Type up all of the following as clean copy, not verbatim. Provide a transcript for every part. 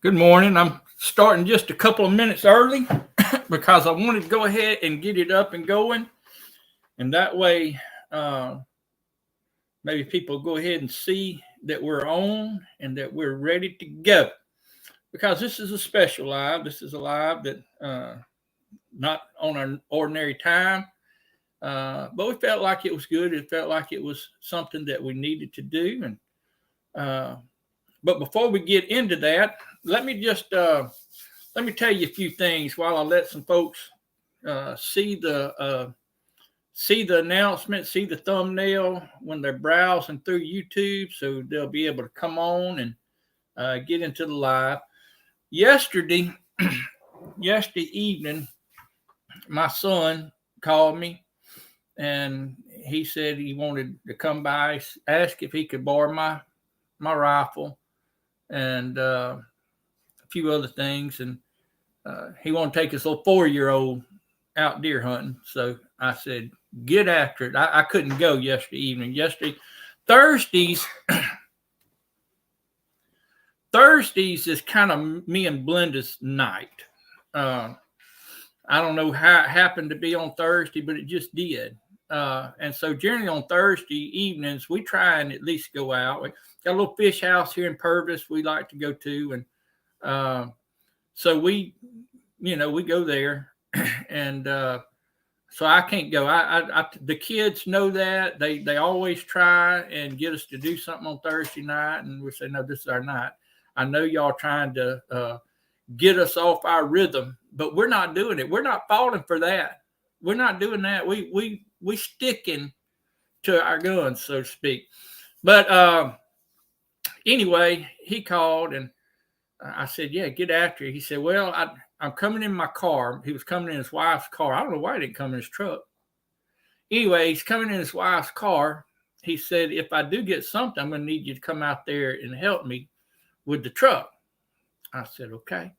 Good morning. I'm starting just a couple of minutes early because I wanted to go ahead and get it up and going. And that way, uh, maybe people go ahead and see that we're on and that we're ready to go. Because this is a special live. This is a live that not on our ordinary time. But we felt like it was good. It felt like it was something that we needed to do. And but before we get into that, let me just let me tell you a few things while I let some folks see the announcement, see the thumbnail when they're browsing through YouTube, so they'll be able to come on and get into the live. Yesterday, yesterday evening, my son called me and he said he wanted to come by, ask if he could borrow my rifle and a few other things, and he wanted to take his little 4-year-old out deer hunting. So I said, get after it. I couldn't go yesterday evening. Thursdays is kind of me and Blenda's night. I don't know how it happened to be on Thursday, but it just did. And so generally on Thursday evenings, we try and at least go out. We got a little fish house here in Purvis we like to go to. And so we go there. And so I can't go. The kids know that. They always try and get us to do something on Thursday night. And we say, no, this is our night. I know y'all trying to get us off our rhythm, but we're not doing it. We're not falling for that. We're not doing that. We sticking to our guns, so to speak. But anyway, he called and I said, yeah, get after it. He said, well, I'm coming in my car. He was coming in his wife's car. I don't know why he didn't come in his truck. Anyway, he's coming in his wife's car. He said, if I do get something, I'm going to need you to come out there and help me with the truck. I said, okay.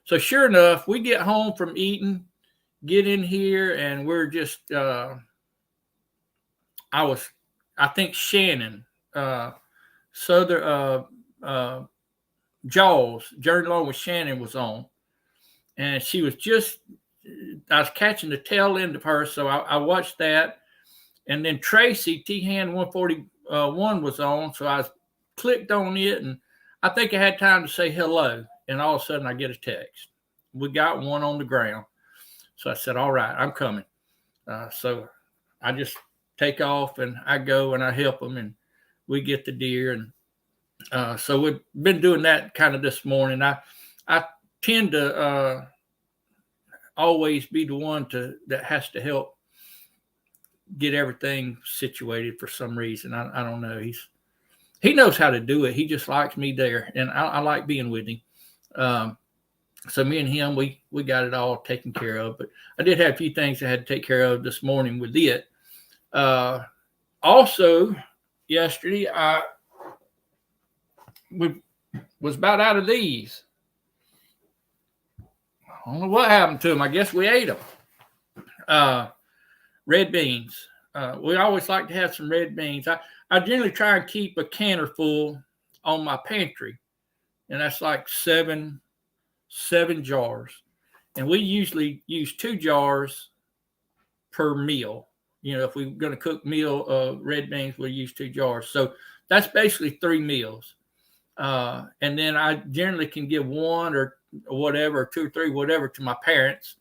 So sure enough, we get home from eating, get in here, and we're just, I think Shannon, Jaws, Journey Along with Shannon was on. And she was I was catching the tail end of her. So I watched that. And then Tracy, T-Hand 141 was on. So I clicked on it and I think I had time to say hello. And all of a sudden I get a text. We got one on the ground. So I said, all right, I'm coming. So I just take off and I go and I help them and we get the deer. And so we've been doing that kind of this morning. I tend to always be the one that has to help get everything situated for some reason. I don't know. He knows how to do it. He just likes me there, and I like being with him. So me and him, we got it all taken care of. But I did have a few things I had to take care of this morning with it. Also, yesterday we was about out of these. I don't know what happened to them. I guess we ate them. Red beans. We always like to have some red beans. I generally try and keep a canner full on my pantry, and that's like seven jars. And we usually use 2 jars per meal. If we're going to cook meal red beans, we'll use 2 jars. So that's basically 3 meals. And then I generally can give 1 or whatever, 2 or 3, whatever, to my parents.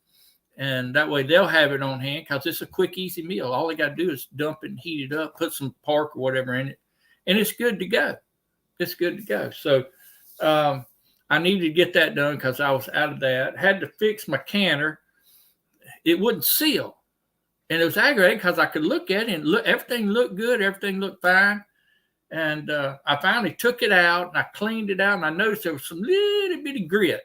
And that way they'll have it on hand because it's a quick, easy meal. All they got to do is dump it and heat it up, put some pork or whatever in it, and it's good to go. It's good to go. So I needed to get that done because I was out of that. Had to fix my canner. It wouldn't seal. And it was aggravating because I could look at it and everything looked good. Everything looked fine. And I finally took it out and I cleaned it out and I noticed there was some little bitty grit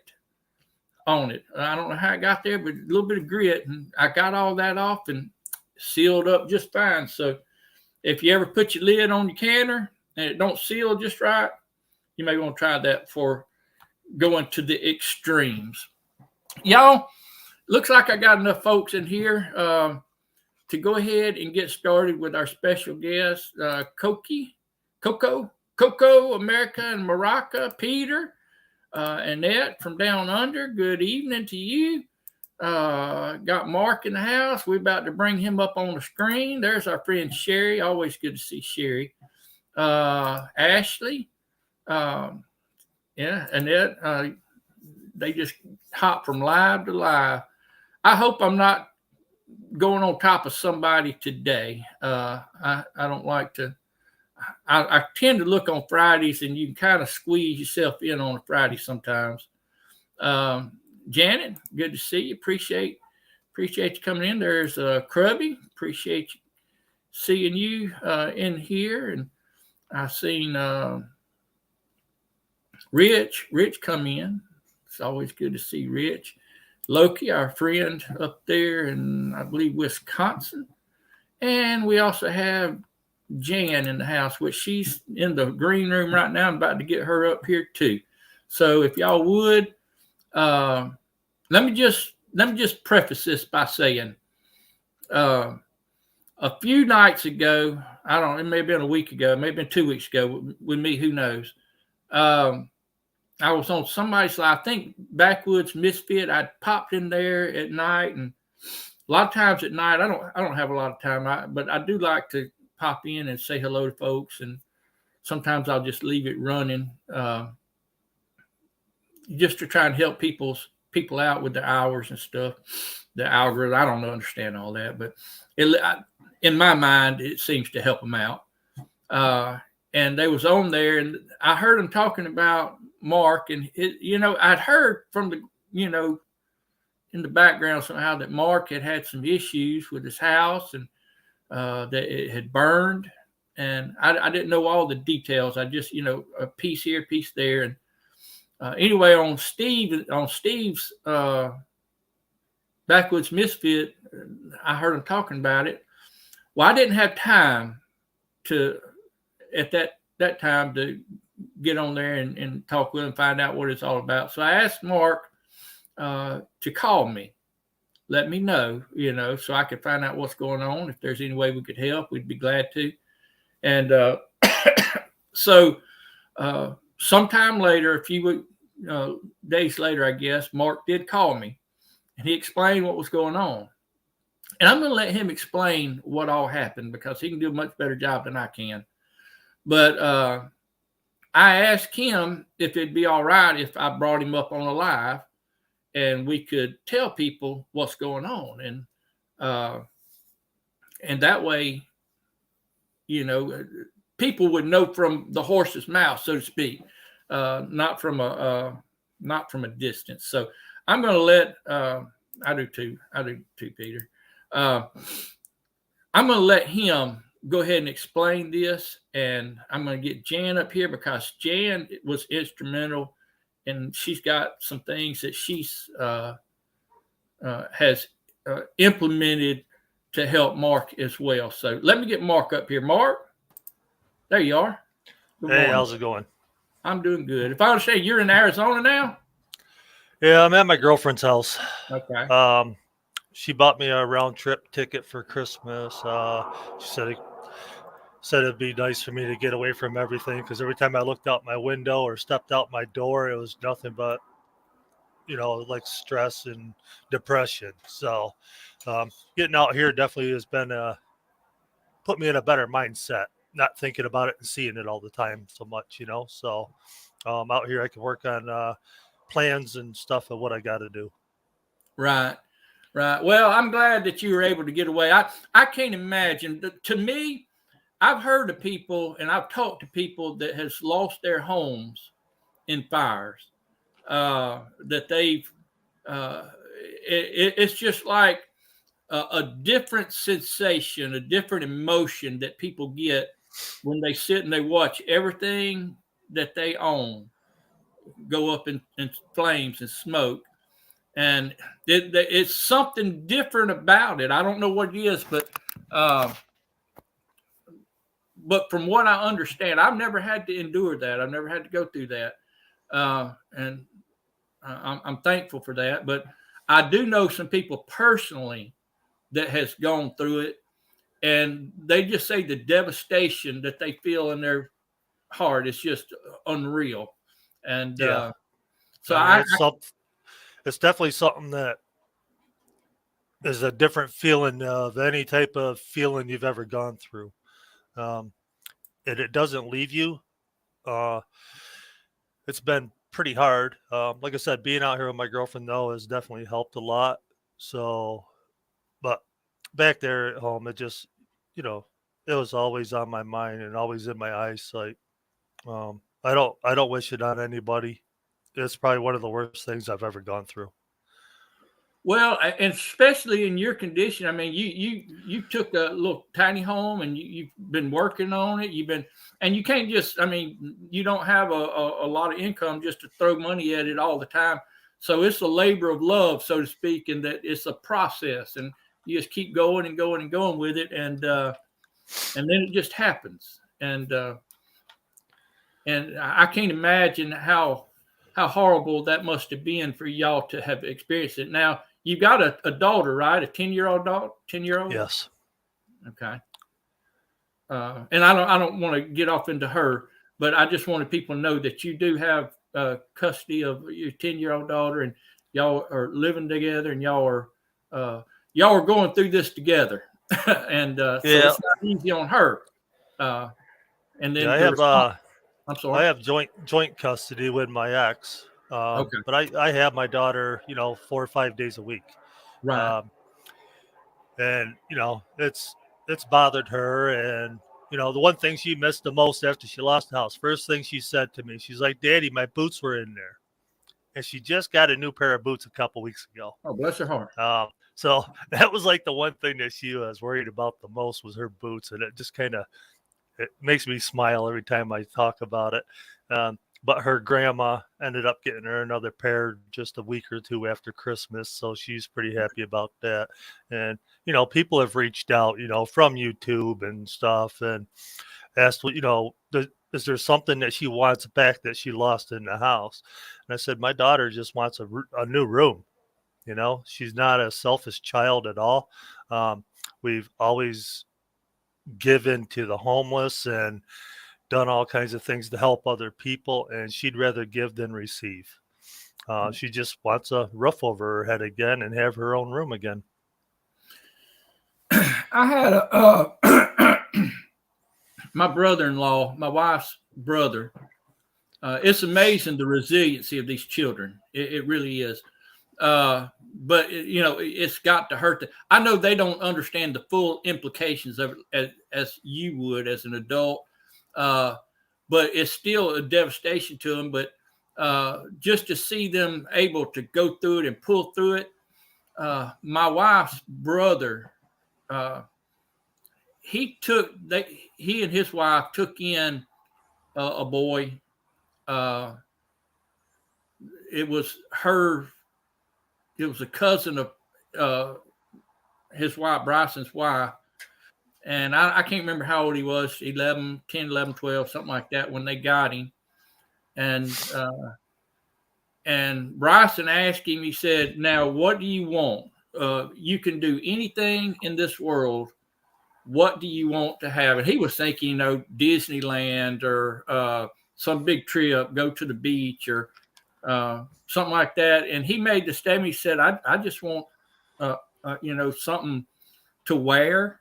on it. I don't know how it got there, but a little bit of grit, and I got all that off and sealed up just fine. So if you ever put your lid on your canner and it don't seal just right, you may want to try that before going to the extremes. Y'all, looks like I got enough folks in here to go ahead and get started with our special guest, Coco, America, and Maraca, Peter. Annette from down under, good evening to you. Got Mark in the house. We're about to bring him up on the screen. There's our friend Sherry. Always good to see Sherry. Ashley. Yeah, Annette. They just hop from live to live. I hope I'm not going on top of somebody today. I don't like to. I tend to look on Fridays, and you can kind of squeeze yourself in on a Friday sometimes. Janet, good to see you. Appreciate you coming in. There's Krubby. Appreciate you seeing you in here, and I've seen Rich come in. It's always good to see Rich. Loki, our friend up there in, I believe, Wisconsin. And we also have Jan in the house, which she's in the green room right now. I'm about to get her up here too. So if y'all would, let me just preface this by saying, a few nights ago, I don't know, it may have been a week ago, it may have been 2 weeks ago with me, who knows. I was on somebody's live, I think Backwoods Misfit. I popped in there at night, and a lot of times at night, I don't have a lot of time, but I do like to pop in and say hello to folks, and sometimes I'll just leave it running, just to try and help people out with their hours and stuff. The algorithm, I don't understand all that, but in my mind, it seems to help them out. And they was on there, and I heard them talking about Mark, and I'd heard from the, in the background somehow that Mark had some issues with his house, and that it had burned, and I didn't know all the details. I just, a piece here, a piece there, and anyway, on Steve's Backwoods Misfit, I heard him talking about it. Well, I didn't have time at that time to get on there and talk with him, find out what it's all about. So I asked Mark to call me, let me know, so I could find out what's going on. If there's any way we could help, we'd be glad to. And so sometime later, a few days later, I guess, Mark did call me, and he explained what was going on. And I'm going to let him explain what all happened, because he can do a much better job than I can. But I asked him if it'd be all right if I brought him up on a live and we could tell people what's going on. And that way, people would know from the horse's mouth, so to speak, not from a distance. So I'm going to let, I do too, Peter. I'm going to let him go ahead and explain this, and I'm going to get Jan up here, because Jan was instrumental, and she's got some things that she's has implemented to help Mark as well. So let me get Mark up here. Mark, there you are. Good morning. How's it going? I'm doing good. If I understand, you're in Arizona now? Yeah, I'm at my girlfriend's house. Okay. She bought me a round trip ticket for Christmas. She said it'd be nice for me to get away from everything, because every time I looked out my window or stepped out my door, it was nothing but, like stress and depression. So getting out here definitely has been put me in a better mindset, not thinking about it and seeing it all the time so much, So out here I can work on plans and stuff of what I got to do. Right. Well, I'm glad that you were able to get away. I can't imagine. To me, I've heard of people, and I've talked to people that has lost their homes in fires, that they've, it's just like a different sensation, a different emotion that people get when they sit and they watch everything that they own go up in flames and smoke. And it's something different about it. I don't know what it is, but from what I understand, I've never had to endure that. I've never had to go through that. And I'm thankful for that. But I do know some people personally that has gone through it, and they just say the devastation that they feel in their heart is just unreal. And So I mean, it's definitely something that is a different feeling of any type of feeling you've ever gone through. Um, and it doesn't leave you. Uh, it's been pretty hard. Like I said, being out here with my girlfriend though has definitely helped a lot. So, but back there at home, it just, you know, it was always on my mind and always in my eyesight. I don't wish it on anybody. It's probably one of the worst things I've ever gone through. well, and especially in your condition, I mean, you took a little tiny home and you've been working on it. You've been, and you can't just, I mean, you don't have a lot of income just to throw money at it all the time. So it's a labor of love, so to speak, and that it's a process, and you just keep going and going and going with it, and then it just happens, and I can't imagine how horrible that must have been for y'all to have experienced it. Now you've got a daughter, right? A 10-year-old daughter, 10-year-old. Yes. Okay. And I don't want to get off into her, but I just wanted people to know that you do have custody of your 10-year-old daughter, and y'all are living together, and y'all are going through this together, and so Yeah. it's not easy on her. And Yeah. then the response. I'm I sorry. have joint custody with my ex. Okay. But I have my daughter, 4 or 5 days a week. Right. Um, and it's bothered her. And the one thing she missed the most after she lost the house, first thing she said to me, she's like, "Daddy, my boots were in there," and she just got a new pair of boots a couple weeks ago. Oh, bless her heart. So that was like the one thing that she was worried about the most was her boots, and it just kind of it makes me smile every time I talk about it. But her grandma ended up getting her another pair just a week or two after Christmas, so she's pretty happy about that. And people have reached out, from YouTube and stuff, and asked, is there something that she wants back that she lost in the house? And I said, my daughter just wants a new room. She's not a selfish child at all. We've always given to the homeless and done all kinds of things to help other people, and she'd rather give than receive. She just wants a roof over her head again and have her own room again. I had my brother-in-law, my wife's brother. It's amazing the resiliency of these children. It really is. But it's got to hurt. I know they don't understand the full implications of it as you would as an adult. But it's still a devastation to them. But just to see them able to go through it and pull through it. My wife's brother, he and his wife took in a boy. It was a cousin of his wife, Bryson's wife. And I can't remember how old he was, 11, 10, 11, 12, something like that when they got him. And Bryson asked him, he said, "Now, what do you want? You can do anything in this world. What do you want to have?" And he was thinking, Disneyland or some big trip, go to the beach or something like that. And he made the statement, he said, I just want, something to wear.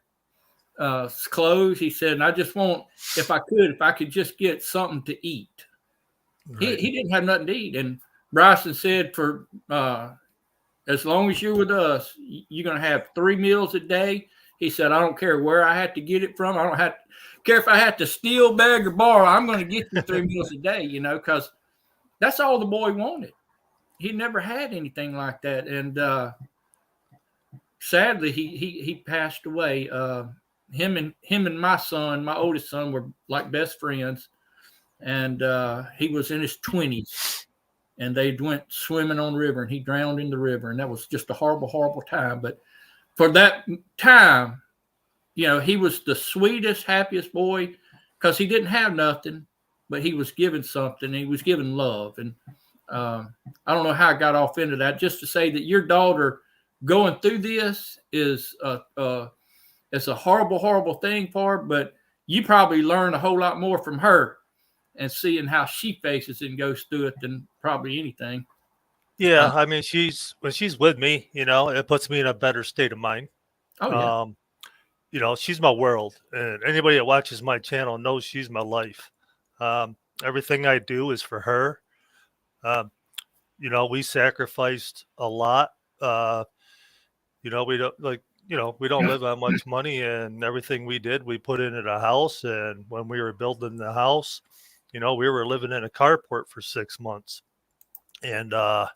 Clothes, he said, and I just want, if I could just get something to eat. Right. He didn't have nothing to eat. And Bryson said, for as long as you're with us, you're going to have 3 meals a day. He said, I don't care where I have to get it from. I don't care if I have to steal, beg, or borrow. I'm going to get you 3 meals a day, because that's all the boy wanted. He never had anything like that. And sadly, he passed away. Him and my son, my oldest son, were like best friends, and he was in his 20s, and they went swimming on the river, and he drowned in the river, and that was just a horrible, horrible time. But for that time, he was the sweetest, happiest boy because he didn't have nothing, but he was given something. He was given love, and I don't know how I got off into that. Just to say that your daughter going through this is it's a horrible, horrible thing for her, but you probably learn a whole lot more from her and seeing how she faces and goes through it than probably anything. Yeah, I mean, when she's with me, it puts me in a better state of mind. Oh yeah. She's my world, and anybody that watches my channel knows she's my life. Everything I do is for her. Um, we sacrificed a lot. We don't we don't live on much money, and everything we did, we put into the house. And when we were building the house, we were living in a carport for 6 months. And I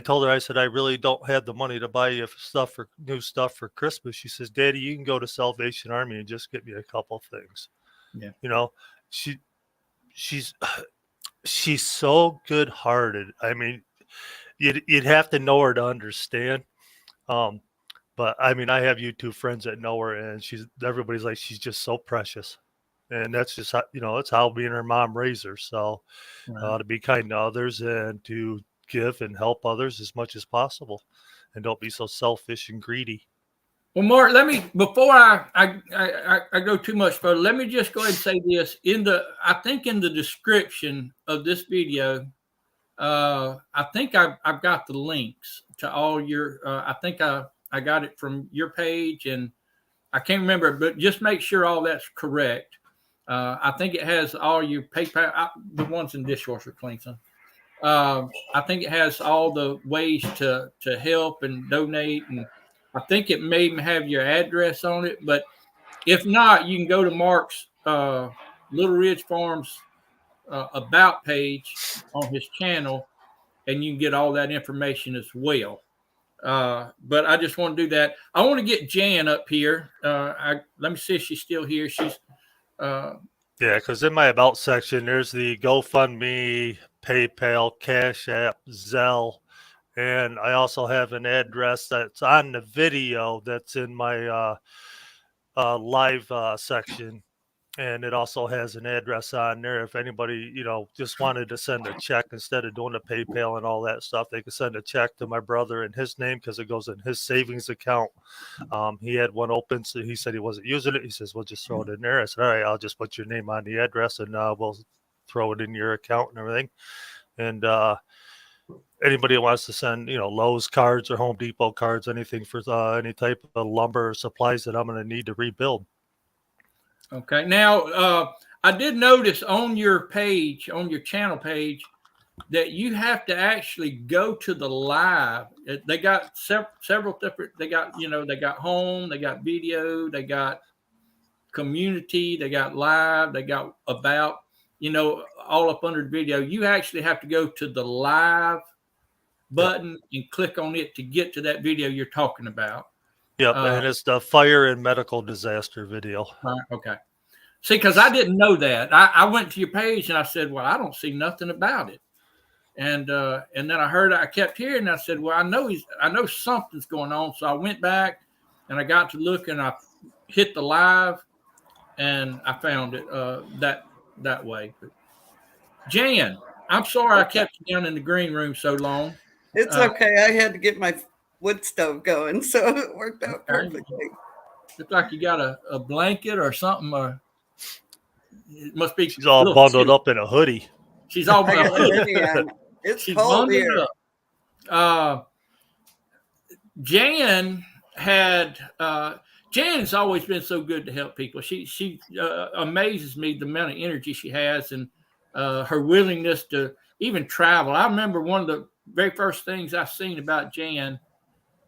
told her, I said, I really don't have the money to buy you new stuff for Christmas. She says, Daddy, you can go to Salvation Army and just get me a couple things. Yeah. She she's she's so good hearted. I mean, you'd have to know her to understand. But I mean, I have YouTube friends that know her, and everybody's like, she's just so precious. And that's just how, it's how me and her mom raised her. So to be kind to others and to give and help others as much as possible, and don't be so selfish and greedy. Well, Mark, before I go too much further, let me just go ahead and say this. I think in the description of this video, I think I've got the links to all your, I think I got it from your page, and I can't remember, but just make sure all that's correct. I think it has all your PayPal, the ones in dishwasher cleans. I think it has all the ways to help and donate, and I think it may even have your address on it. But if not, you can go to Mark's Little Ridge Farms about page on his channel, and you can get all that information as well. But I just want to do that. I want to get Jan up here. Let me see if she's still here. She's yeah, because in my about section, there's the GoFundMe, PayPal, Cash App, Zelle, and I also have an address that's on the video that's in my live section. And it also has an address on there. If anybody, just wanted to send a check instead of doing the PayPal and all that stuff, they could send a check to my brother in his name because it goes in his savings account. He had one open, so he said he wasn't using it. He says, "We'll just throw it in there." I said, "All right, I'll just put your name on the address and we'll throw it in your account and everything." And anybody who wants to send, Lowe's cards or Home Depot cards, anything for any type of lumber or supplies that I'm going to need to rebuild. Okay. Now, I did notice on your page, on your channel page, that you have to actually go to the live. They got several different. They got they got home, they got video, they got community, they got live, they got about. All up under the video. You actually have to go to the live button and click on it to get to that video you're talking about. Yep, and it's the fire and medical disaster video. Okay. See, because I didn't know that. I went to your page and I said, well, I don't see nothing about it. And then I kept hearing, and I said, well, I know something's going on. So I went back and I got to look, and I hit the live, and I found it that way. But Jan, I'm sorry I kept you down in the green room so long. It's okay. I had to get my wood stove going, so it worked out perfectly. Looks like you got a blanket or something, or it must be. She's all bundled up in a hoodie. She's all bundled up. It's cold here. Jan Jan's always been so good to help people. She amazes me, the amount of energy she has, and her willingness to even travel. I remember one of the very first things I seen about Jan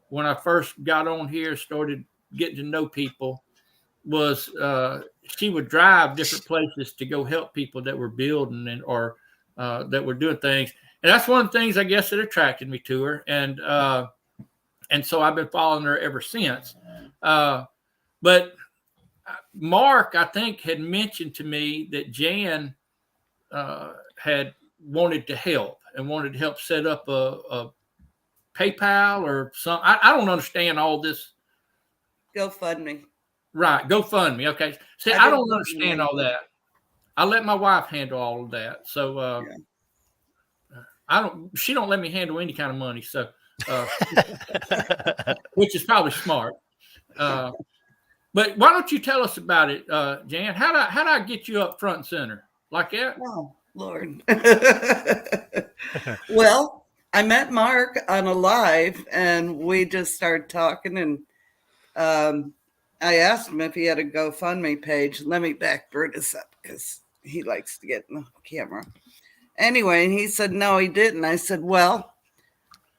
when I first got on here, started getting to know people, was she would drive different places to go help people that were building or that were doing things. And that's one of the things, I guess, that attracted me to her. And so I've been following her ever since. But Mark, I think, had mentioned to me that Jan had wanted to help and wanted to help set up a PayPal or something. I don't understand all this. GoFundMe. Right. GoFundMe. Okay. See, I don't understand all that. I let my wife handle all of that. So she don't let me handle any kind of money. So, which is probably smart. But why don't you tell us about it, Jan? How do I get you up front and center like that? Oh, Lord. Well, I met Mark on a live and we just started talking, and I asked him if he had a GoFundMe page. Let me back Brutus up because he likes to get in the camera. Anyway, he said no, he didn't. I said, well,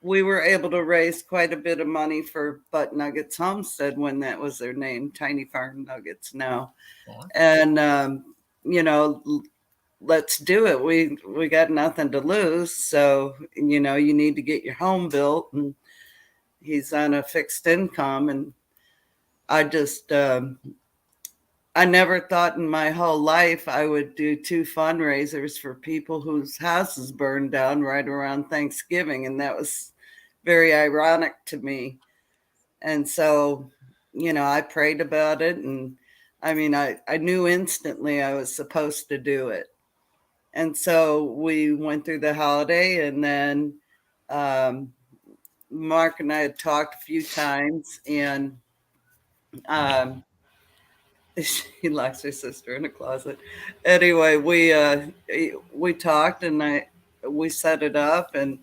we were able to raise quite a bit of money for Butt Nuggets Homestead when that was their name, Tiny Farm Nuggets now. And, let's do it. We got nothing to lose. So, you need to get your home built. And he's on a fixed income. And I just, I never thought in my whole life I would do 2 fundraisers for people whose houses burned down right around Thanksgiving. And that was very ironic to me. And so, I prayed about it. And I mean, I knew instantly I was supposed to do it. And so we went through the holiday, and then Mark and I had talked a few times, and she locks her sister in a closet. Anyway, we talked, and we set it up, and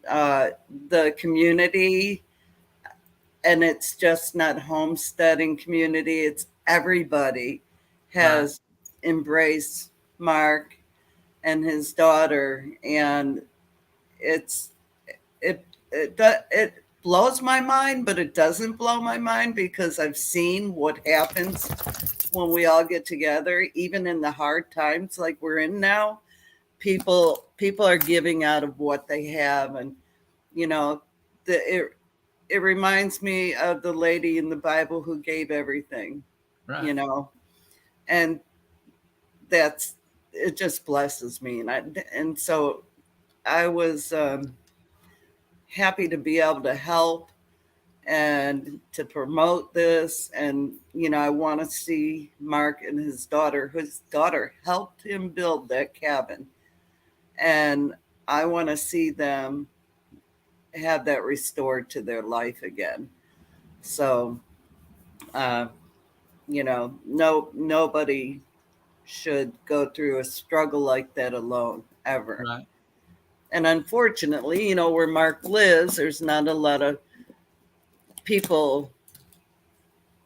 the community, and it's just not homesteading community, it's everybody has embraced Mark and his daughter, and it blows my mind, but it doesn't blow my mind because I've seen what happens when we all get together, even in the hard times like we're in now. People are giving out of what they have, and it reminds me of the lady in the Bible who gave everything, and it just blesses me. And so I was happy to be able to help and to promote this. And, I want to see Mark and his daughter helped him build that cabin. And I want to see them have that restored to their life again. So, nobody should go through a struggle like that alone ever. Right. And unfortunately, where Mark lives, there's not a lot of people,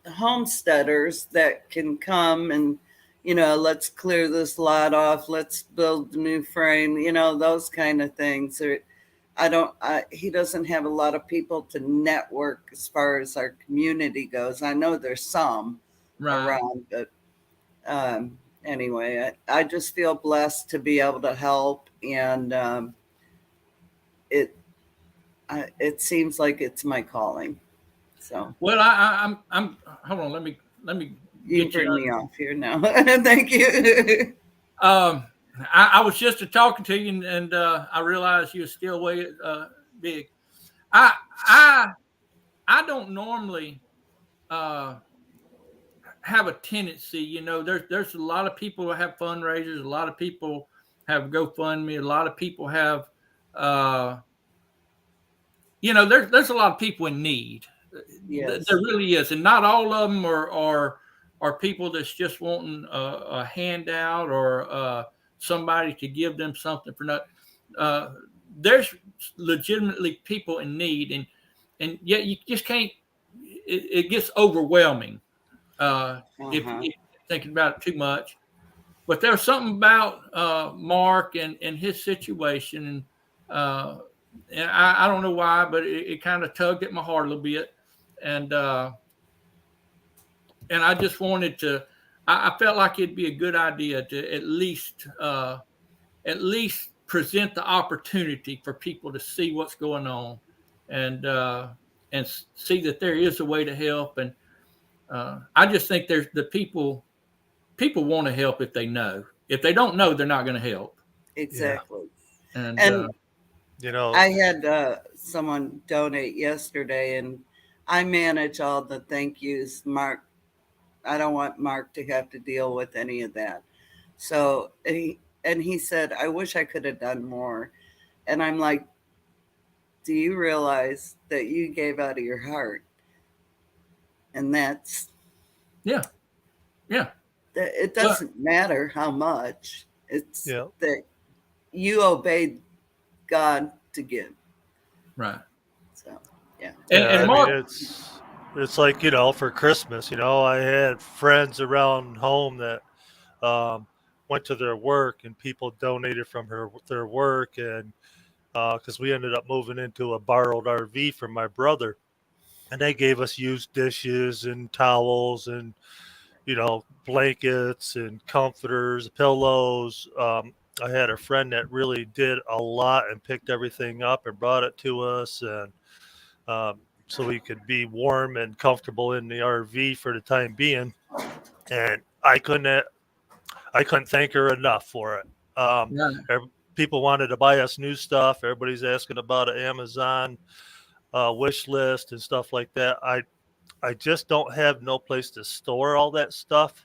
homesteaders, that can come and, let's clear this lot off, let's build a new frame, those kind of things. He doesn't have a lot of people to network as far as our community goes. I know there's some around, but anyway, I just feel blessed to be able to help, and it seems like it's my calling. So, well, I'm hold on. Let me you bring me off here now. Thank you. I was just talking to you, and I realized you're still way big. I don't normally have a tendency, there's a lot of people who have fundraisers, a lot of people have GoFundMe, a lot of people have there's a lot of people in need. Yes. There really is, and not all of them are people that's just wanting a handout or somebody to give them something for nothing. There's legitimately people in need, and yet you just can't. It gets overwhelming if you're thinking about it too much. But there's something about Mark and his situation, and I don't know why, but it kind of tugged at my heart a little bit, and I just wanted to. I felt like it'd be a good idea to at least present the opportunity for people to see what's going on, and see that there is a way to help. And I just think there's the people want to help if they know. If they don't know, they're not going to help. Exactly. Yeah. And I had someone donate yesterday, and I manage all the thank yous. Mark, I don't want Mark to have to deal with any of that. So he said, I wish I could have done more. And I'm like, do you realize that you gave out of your heart? And that's Yeah. Yeah. It Well, doesn't matter how much. It's Yeah. that you obeyed God to give. right. So, yeah. Yeah, And I mean Mark, it's like, for Christmas, I had friends around home that went to their work, and people donated from their work, and because we ended up moving into a borrowed RV from my brother, and they gave us used dishes and towels and blankets and comforters, pillows. I had a friend that really did a lot and picked everything up and brought it to us, and so we could be warm and comfortable in the RV for the time being. And I couldn't thank her enough for it. right. People wanted to buy us new stuff. Everybody's asking about an Amazon wish list and stuff like that. I just don't have no place to store all that stuff.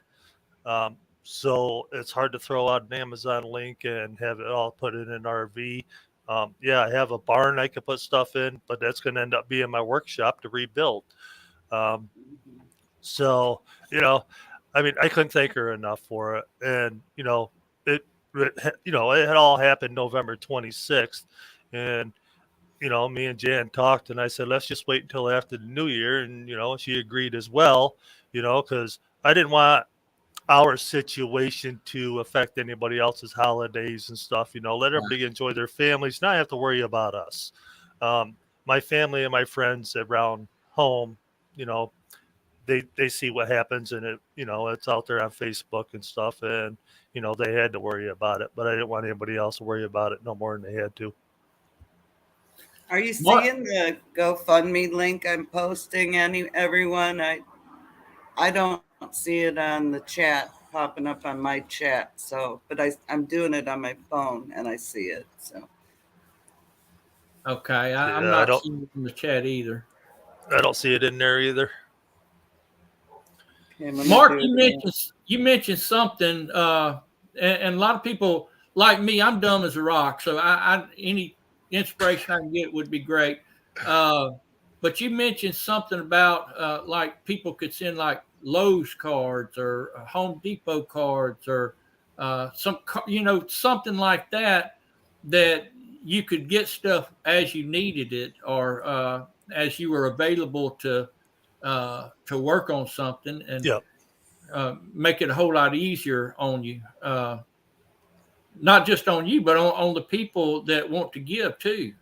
So it's hard to throw out an Amazon link and have it all put in an RV. Yeah, I have a barn I could put stuff in, but that's going to end up being my workshop to rebuild. Um, so, you know, I mean, I couldn't thank her enough for it. And, it had all happened November 26th. And, me and Jan talked, and I said, let's just wait until after the new year. And, she agreed as well, because I didn't want our situation to affect anybody else's holidays and stuff. Let Right. everybody enjoy their families, not have to worry about us. Um, my family and my friends around home, you know, they see what happens, and it's out there on Facebook and stuff, and they had to worry about it, but I didn't want anybody else to worry about it no more than they had to. Are you Mark, seeing the GoFundMe link I'm posting? Everyone? I don't see it on the chat popping up on my chat. So, but I'm doing it on my phone and I see it. So, okay. I'm Yeah, not seeing it in the chat either. I don't see it in there either. okay, let me Mark, do you it again. mentioned something, and a lot of people like me. I'm dumb as a rock, so any inspiration I can get would be great. But you mentioned something about like people could send like Lowe's cards or Home Depot cards or something like that that you could get stuff as you needed it or as you were available to work on something and Yep. make it a whole lot easier on you. Not just on you, but on the people that want to give too.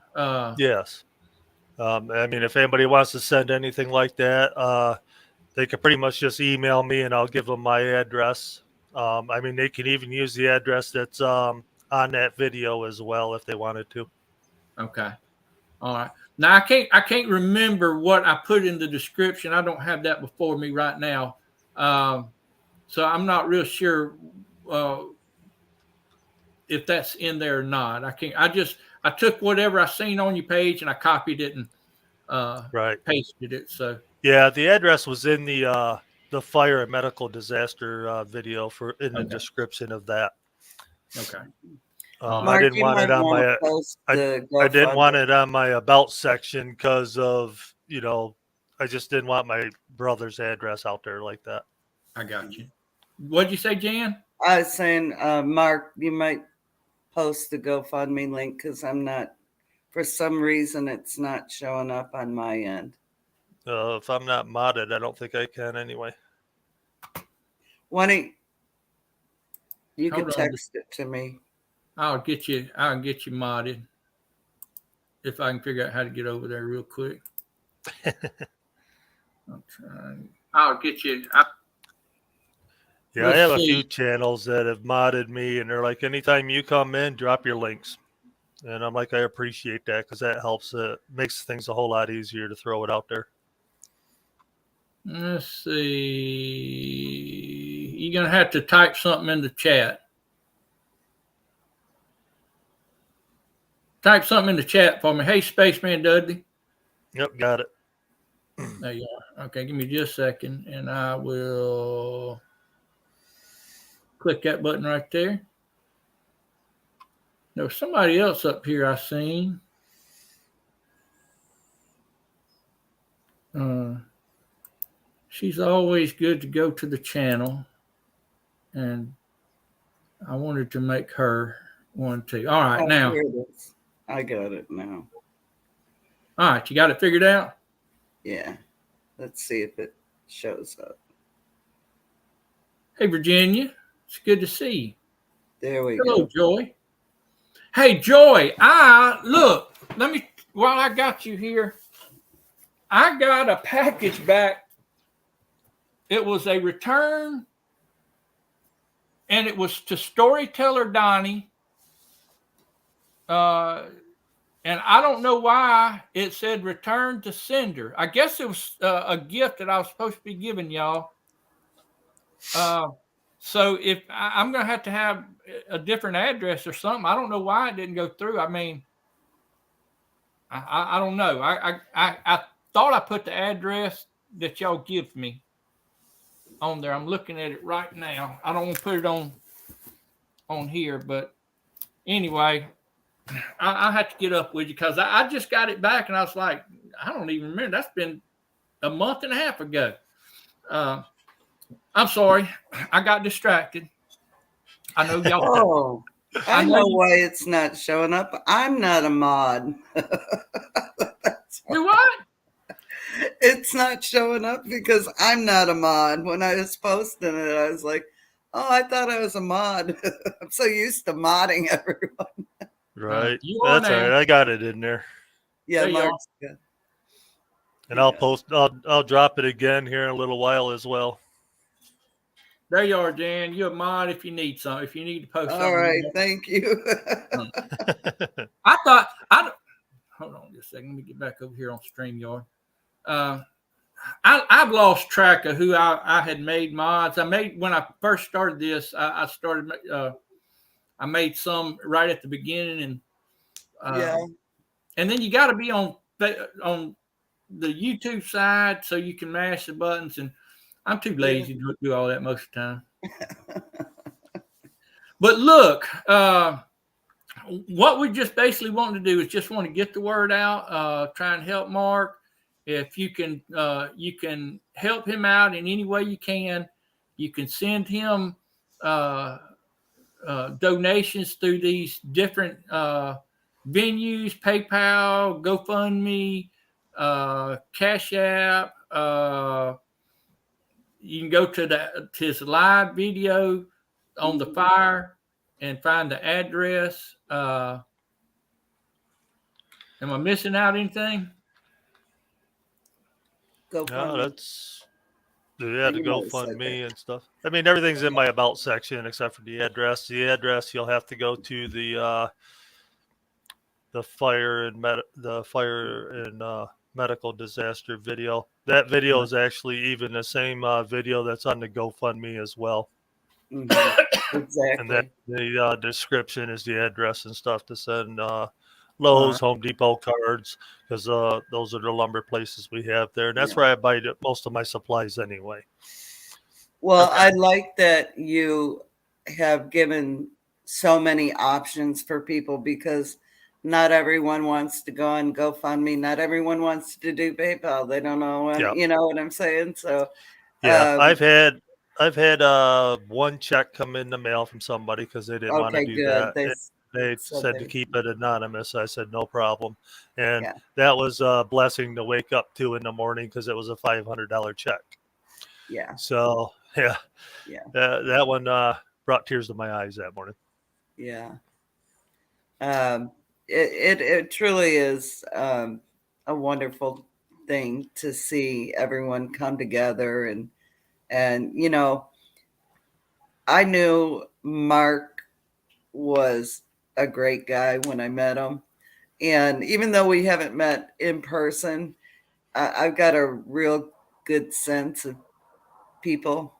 Yes. I mean, if anybody wants to send anything like that, they can pretty much just email me and I'll give them my address. I mean, they can even use the address that's on that video as well if they wanted to. Okay. All right. Now I can't remember what I put in the description. I don't have that before me right now. So I'm not real sure uh, if that's in there or not. I took whatever I seen on your page and I copied it and Right. pasted it. So Yeah, the address was in the fire and medical disaster video in the okay, description of that. okay, I Mark, didn't you want it might on want to my post I the I didn't GoFundMe. want it on my about section because of I just didn't want my brother's address out there like that. I got you. What'd you say, Jan? I was saying, Mark, you might post the GoFundMe link because for some reason, it's not showing up on my end. If I'm not modded, I don't think I can anyway. Why don't you Hold could on. text it to me? I'll get you modded if I can figure out how to get over there real quick. I'm trying. I'll get you. Yeah, I Let's have a see. few channels that have modded me, and they're like, anytime you come in, drop your links. And I'm like, I appreciate that because that helps. Makes things a whole lot easier to throw it out there. Let's see. You're gonna have to type something in the chat. Type something in the chat for me. Hey, Spaceman Dudley. Yep, got it. There you are. Okay, give me just a second, and I will click that button right there. There was somebody else up here I seen. she's always good to go to the channel, and I wanted to make her one too. All right, Oh, now. here it is. I got it now. All right, you got it figured out? Yeah. Let's see if it shows up. Hey, Virginia, it's good to see you. There we Hello, go. Joy. Hey, Joy, while I got you here, I got a package back. It was a return, and it was to Storyteller Donnie. And I don't know why it said return to sender. I guess it was a gift that I was supposed to be giving y'all. So if I'm going to have a different address or something, I don't know why it didn't go through. I mean, I don't know. I thought I put the address that y'all give me on there. I'm looking at it right now. I don't want to put it on here, but anyway, I have to get up with you because I just got it back and I was like, I don't even remember. That's been a month and a half ago. I'm sorry. I got distracted. I know y'all. Oh, I know why it's not showing up. I'm not a mod. You what? It's not showing up because I'm not a mod. When I was posting it, I was like, oh, I thought I was a mod. I'm so used to modding everyone. Right. That's all right. I got it in there. Yeah, Mark's good. And I'll drop it again here in a little while as well. There you are, Dan. You're a mod if you need some. If you need to post something. All right, thank you. Hold on just a second. Let me get back over here on StreamYard. I've lost track of who I had made mods. When I first started this, I made some right at the beginning, and and then you got to be on the YouTube side so you can mash the buttons, and I'm too lazy to do all that most of the time. But look, what we just basically want to do is just want to get the word out, try and help Mark. If you can help him out in any way you can. You can send him donations through these different venues: PayPal, GoFundMe, Cash App. You can go to his live video on the fire and find the address. Am I missing out anything? No, that's the GoFundMe and stuff. I mean, everything's in my about section except for the address. The address you'll have to go to the fire and medical disaster video. That video is actually even the same video that's on the GoFundMe as well. Mm-hmm. Exactly. And then the description is the address and stuff to send Lowe's, Home Depot cards, because those are the lumber places we have there. And that's where I buy most of my supplies anyway. Well, I like that you have given so many options for people because not everyone wants to go on GoFundMe. Not everyone wants to do PayPal. They don't know when, you know what I'm saying? So I've had one check come in the mail from somebody because they didn't want to do that. They said to keep it anonymous. I said, no problem. And that was a blessing to wake up to in the morning because it was a $500 check. Yeah. So, that one brought tears to my eyes that morning. Yeah. It truly is a wonderful thing to see everyone come together and you know, I knew Mark was a great guy when I met him. And even though we haven't met in person, I've got a real good sense of people,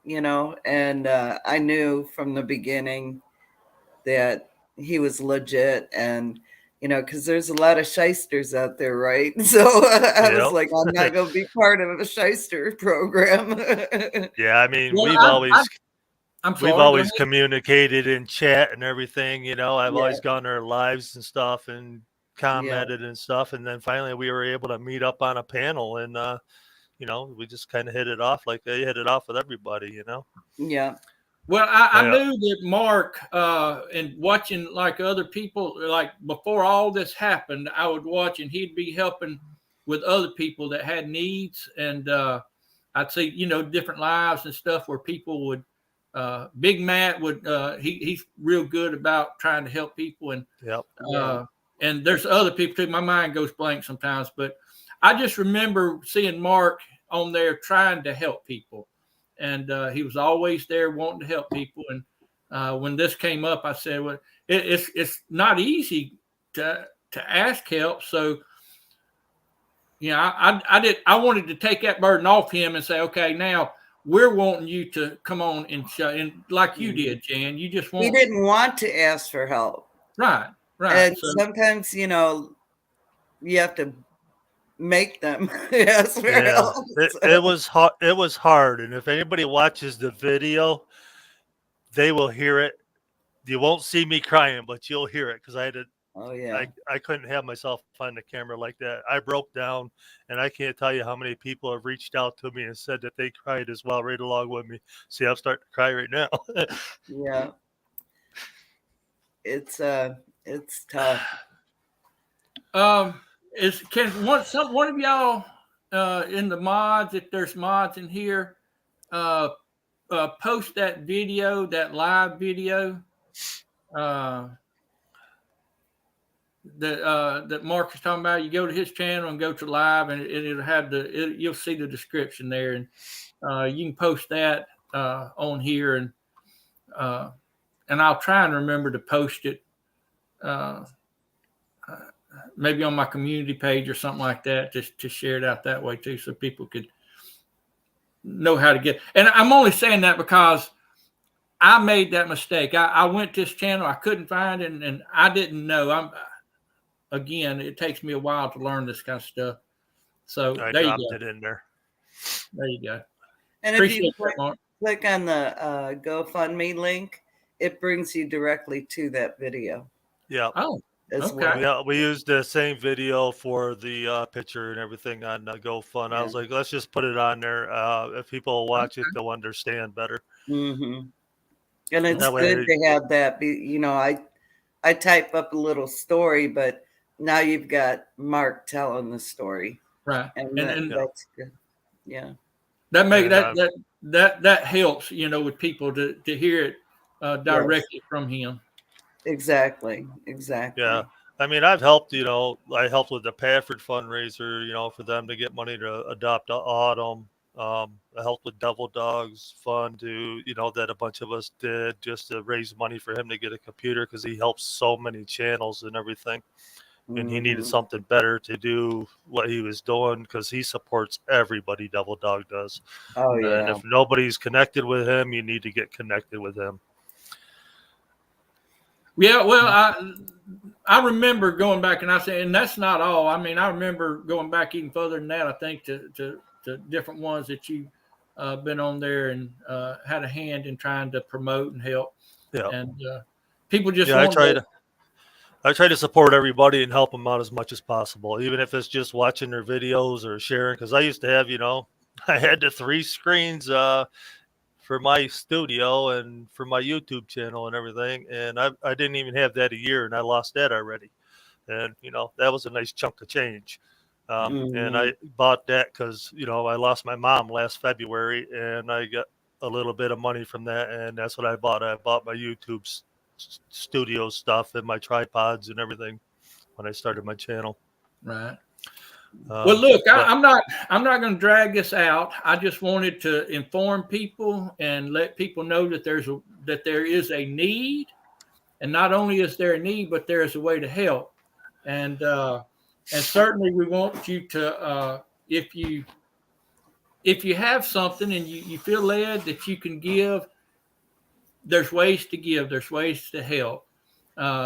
you know, and I knew from the beginning that he was legit and, you know, because there's a lot of shysters out there, right? So I was like, I'm not going to be part of a shyster program. Yeah, I mean, we've always communicated in chat and everything, you know. I've always gone to our lives and stuff and commented and stuff. And then finally we were able to meet up on a panel and, we just kind of hit it off like they hit it off with everybody. Yeah. Well, I Yeah. knew that Mark, and watching like other people, like before all this happened, I would watch and he'd be helping with other people that had needs. And I'd see, different lives and stuff where people would, Big Matt would, he's real good about trying to help people. And, Yep. and there's other people too. My mind goes blank sometimes, but I just remember seeing Mark on there trying to help people. And he was always there wanting to help people. And when this came up, I said, "Well, it's not easy to ask help." So, I wanted to take that burden off him and say, "Okay, now we're wanting you to come on and show." And like you did, Jan, you just want. He didn't want to ask for help. Right. And So, sometimes, you have to make them ask for Yeah, help. it was hard. It was hard, and if anybody watches the video, they will hear it. You won't see me crying, but you'll hear it because I had to. Oh, yeah. I couldn't have myself on the camera like that. I broke down, and I can't tell you how many people have reached out to me and said that they cried as well, right along with me. See, I'm starting to cry right now. Yeah. It's tough. Can one of y'all in the mods, if there's mods in here, post that video, that live video that Mark is talking about? You go to his channel and go to live, and it'll have you'll see the description there, and you can post that on here, and I'll try and remember to post it. Maybe on my community page or something like that, just to share it out that way too, so people could know how to get. And I'm only saying that because I made that mistake. I went to this channel, I couldn't find it, and I didn't know. Again, it takes me a while to learn this kind of stuff. So I there you dropped go. it in there. There you go. And Appreciate if you that, Mark. click on the GoFundMe link, it brings you directly to that video Yeah. as Okay. well. Yeah, we used the same video for the picture and everything on GoFund. I Yeah. was like, let's just put it on there. If people watch it, they'll understand better. Mm-hmm. And it's That way- good to have that be, I type up a little story, but now you've got Mark telling the story. Right. And that's good. Yeah. That make And, that helps, with people to hear it directly from him. Exactly. Yeah. I mean, I've helped, I helped with the Pafford fundraiser, for them to get money to adopt Autumn. I helped with Devil Dogs Fund that a bunch of us did just to raise money for him to get a computer because he helps so many channels and everything. And he needed something better to do what he was doing because he supports everybody Devil Dog does. Oh, yeah. And if nobody's connected with him, you need to get connected with him. Yeah, well, I remember going back, and I said, and that's not all. I mean, I remember going back even further than that. I think to different ones that you've been on there and had a hand in trying to promote and help. Yeah, and people just I try to support everybody and help them out as much as possible, even if it's just watching their videos or sharing. Because I used to have, I had the 3 screens for my studio and for my YouTube channel and everything. And I didn't even have that a year, and I lost that already. And, that was a nice chunk of change. And I bought that because, I lost my mom last February, and I got a little bit of money from that. And that's what I bought. I bought my YouTube studio stuff and my tripods and everything when I started my channell. Right. Well, look, I'm not going to drag this out. I just wanted to inform people and let people know that there is a need, and not only is there a need, but there is a way to help. And certainly we want you to, if you have something and you feel led that you can give, there's ways to give. There's ways to help.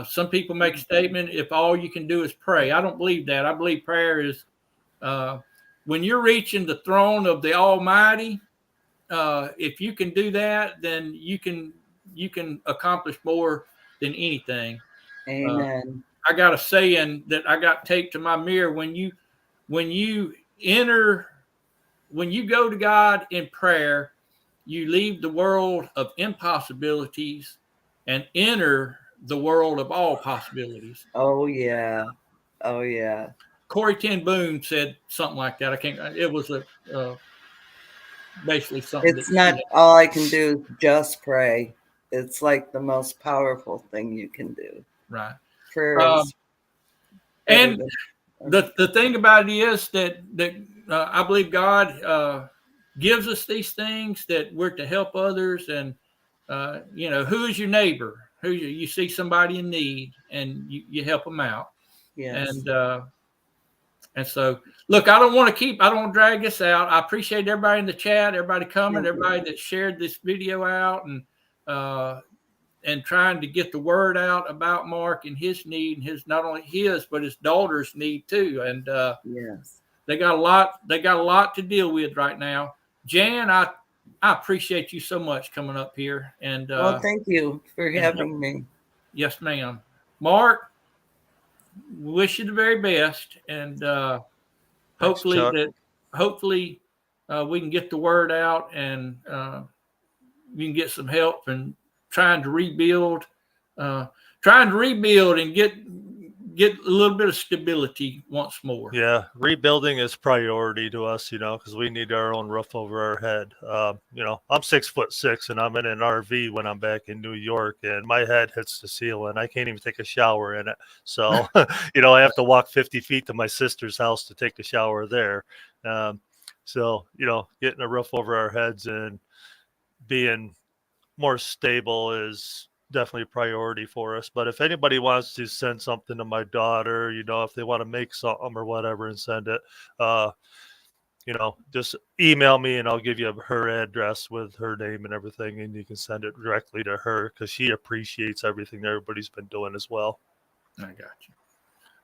Some people make a statement, if all you can do is pray. I don't believe that. I believe prayer is, when you're reaching the throne of the Almighty, if you can do that, then you can accomplish more than anything. Amen. I got a saying that I got taped to my mirror. When you enter when you go to God in prayer, you leave the world of impossibilities and enter the world of all possibilities. Oh yeah. Oh yeah. Corey Ten Boom said something like that. I can't. It was basically something that It's she not had. all I can do is just pray. It's like the most powerful thing you can do. Right. Prayer is better And than the thing about it is that I believe God gives us these things that we're to help others. And who is your neighbor? You see somebody in need and you help them out. yes. And so, look, I don't want to drag this out. I appreciate everybody in the chat, everybody coming, everybody that shared this video out and trying to get the word out about Mark and his need, and his, not only his, but his daughter's need too. And Yes. they got a lot to deal with right now. Jan, I appreciate you so much coming up here. And Well, thank you for and having me. yes, ma'am. Mark, wish you the very best. And Thanks, Chuck. hopefully we can get the word out and we can get some help and trying to rebuild and get a little bit of stability once more. Yeah, rebuilding is priority to us, because we need our own roof over our head. I'm 6'6" and I'm in an RV when I'm back in New York, and my head hits the ceiling. I can't even take a shower in it. So, I have to walk 50 feet to my sister's house to take a shower there. Getting a roof over our heads and being more stable is definitely a priority for us. But if anybody wants to send something to my daughter, if they want to make something or whatever and send it, just email me and I'll give you her address with her name and everything, and you can send it directly to her because she appreciates everything that everybody's been doing as well. I got you.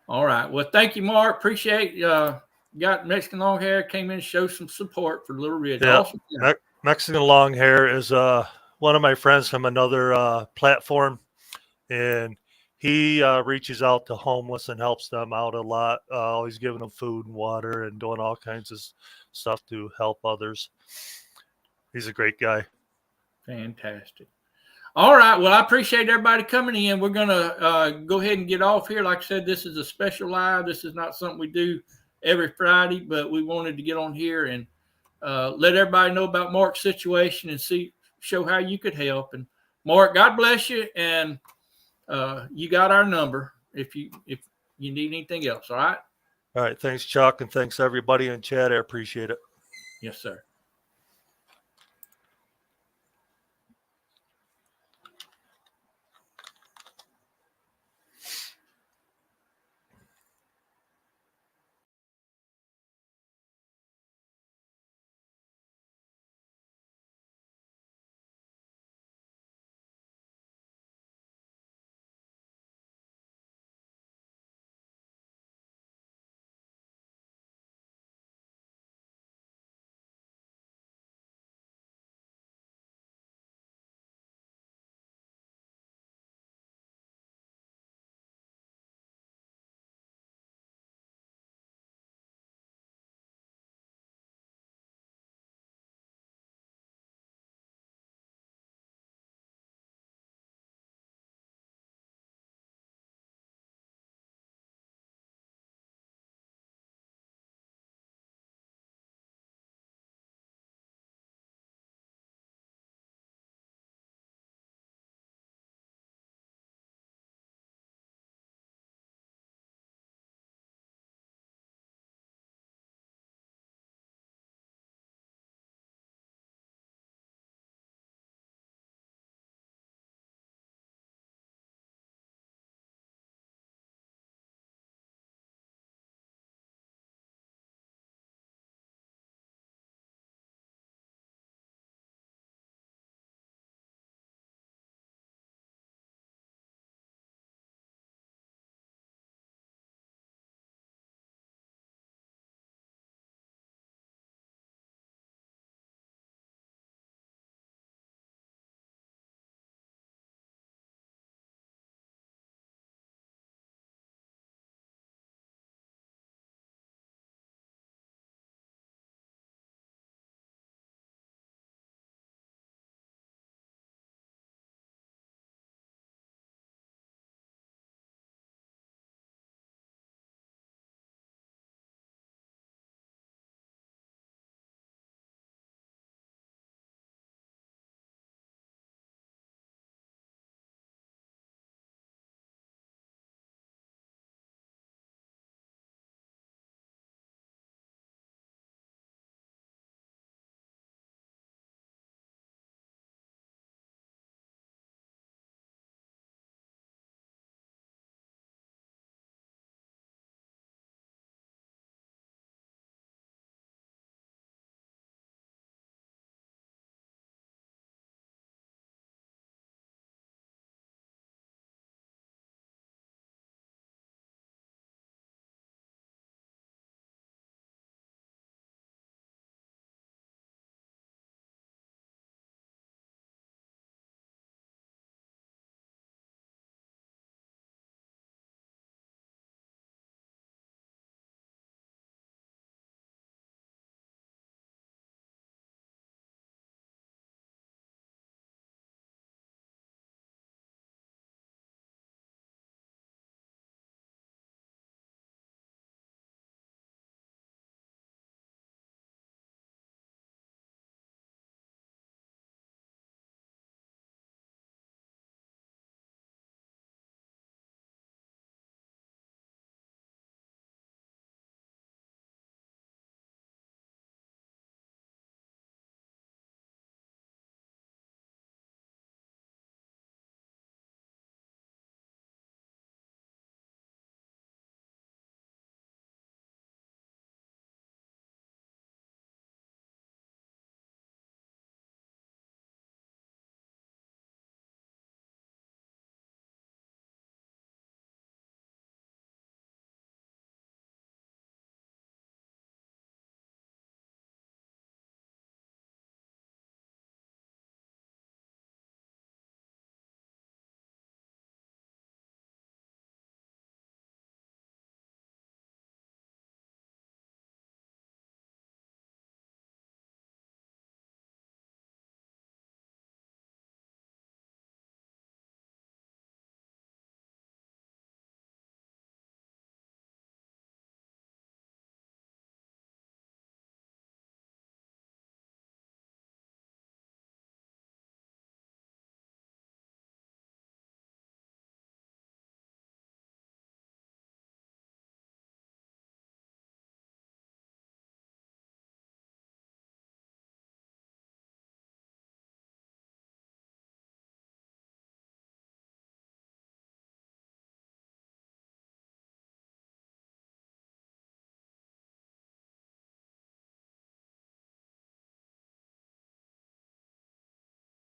All right. Well, thank you, Mark. Appreciate got Mexican long hair, came in and showed some support for Little Ridge. Yeah. Awesome. Mexican long hair is one of my friends from another platform, and he reaches out to homeless and helps them out a lot, always giving them food and water and doing all kinds of stuff to help others. He's a great guy. Fantastic. All right. Well, I appreciate everybody coming in. We're going to go ahead and get off here. Like I said, this is a special live. This is not something we do every Friday, but we wanted to get on here and let everybody know about Mark's situation and show how you could help. And Mark, God bless you. And you got our number if you need anything else. All right. All right. Thanks, Chuck. And thanks everybody in chat. I appreciate it. Yes, sir.